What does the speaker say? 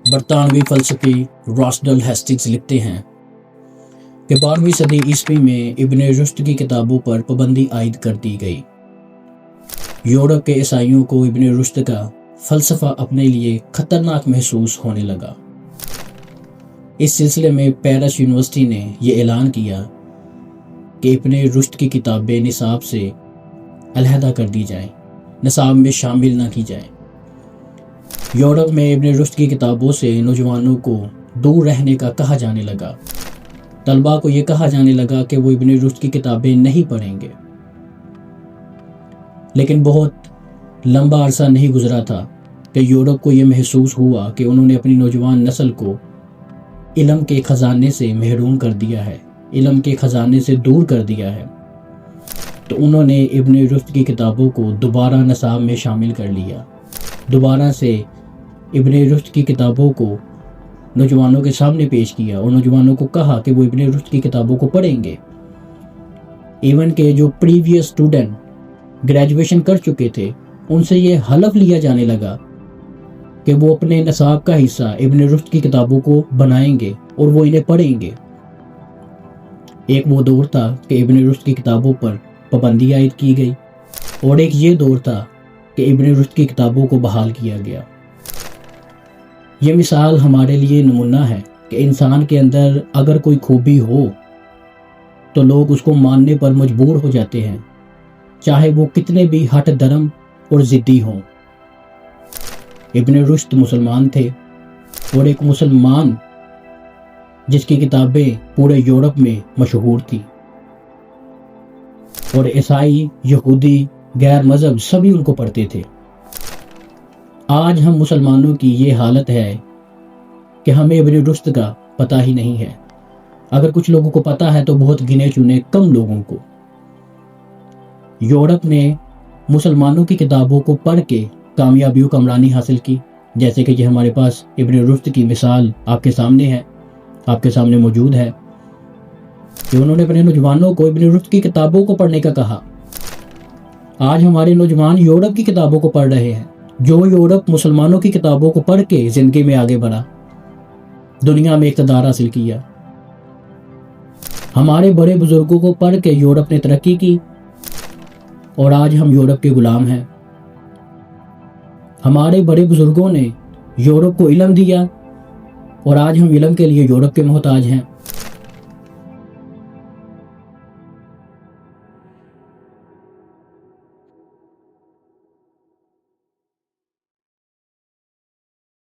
برطانوی فلسفی راسڈل ہیسٹنگز لکھتے ہیں کہ 12ویں صدی عیسوی میں ابن رشد کی کتابوں پر پابندی عائد کر دی گئی۔ یورپ کے عیسائیوں کو ابن رشد کا فلسفہ اپنے لیے خطرناک محسوس ہونے لگا۔ اس سلسلے میں پیرس یونیورسٹی نے یہ اعلان کیا کہ ابن رشد کی کتابیں نصاب سے علیحدہ کر دی جائیں، نصاب میں شامل نہ کی جائیں۔ یورپ میں ابن رشد کی کتابوں سے نوجوانوں کو دور رہنے کا کہا جانے لگا۔ طلباء کو یہ کہا جانے لگا کہ وہ ابن رشد کی کتابیں نہیں پڑھیں گے۔ لیکن بہت لمبا عرصہ نہیں گزرا تھا کہ یورپ کو یہ محسوس ہوا کہ انہوں نے اپنی نوجوان نسل کو علم کے خزانے سے محروم کر دیا ہے، علم کے خزانے سے دور کر دیا ہے۔ تو انہوں نے ابن رشد کی کتابوں کو دوبارہ نصاب میں شامل کر لیا، دوبارہ سے ابن رشد کی کتابوں کو نوجوانوں کے سامنے پیش کیا اور نوجوانوں کو کہا کہ وہ ابن رشد کی کتابوں کو پڑھیں گے۔ ایون کہ جو پریویس اسٹوڈنٹ گریجویشن کر چکے تھے ان سے یہ حلف لیا جانے لگا کہ وہ اپنے نصاب کا حصہ ابن رشد کی کتابوں کو بنائیں گے اور وہ انہیں پڑھیں گے۔ ایک وہ دور تھا کہ ابن رشد کی کتابوں پر پابندی عائد کی گئی، اور ایک یہ دور تھا کہ ابن رشد کی کتابوں کو بحال کیا گیا۔ یہ مثال ہمارے لیے نمونہ ہے کہ انسان کے اندر اگر کوئی خوبی ہو تو لوگ اس کو ماننے پر مجبور ہو جاتے ہیں، چاہے وہ کتنے بھی ہٹ درم اور ضدی ہوں۔ ابن رشد مسلمان تھے، اور ایک مسلمان جس کی کتابیں پورے یورپ میں مشہور تھی، اور عیسائی، یہودی، غیر مذہب سبھی ان کو پڑھتے تھے۔ آج ہم مسلمانوں کی یہ حالت ہے کہ ہمیں ابن رشد کا پتہ ہی نہیں ہے۔ اگر کچھ لوگوں کو پتہ ہے تو بہت گنے چنے کم لوگوں کو۔ یورپ نے مسلمانوں کی کتابوں کو پڑھ کے کامیابی و کامرانی حاصل کی، جیسے کہ یہ ہمارے پاس ابن رشد کی مثال آپ کے سامنے ہے، آپ کے سامنے موجود ہے کہ انہوں نے اپنے نوجوانوں کو ابن رشد کی کتابوں کو پڑھنے کا کہا۔ آج ہمارے نوجوان یورپ کی کتابوں کو پڑھ رہے ہیں۔ جو یورپ مسلمانوں کی کتابوں کو پڑھ کے زندگی میں آگے بڑھا، دنیا میں اقتدار حاصل کیا۔ ہمارے بڑے بزرگوں کو پڑھ کے یورپ نے ترقی کی، اور آج ہم یورپ کے غلام ہیں۔ ہمارے بڑے بزرگوں نے یورپ کو علم دیا، اور آج ہم علم کے لیے یورپ کے محتاج ہیں۔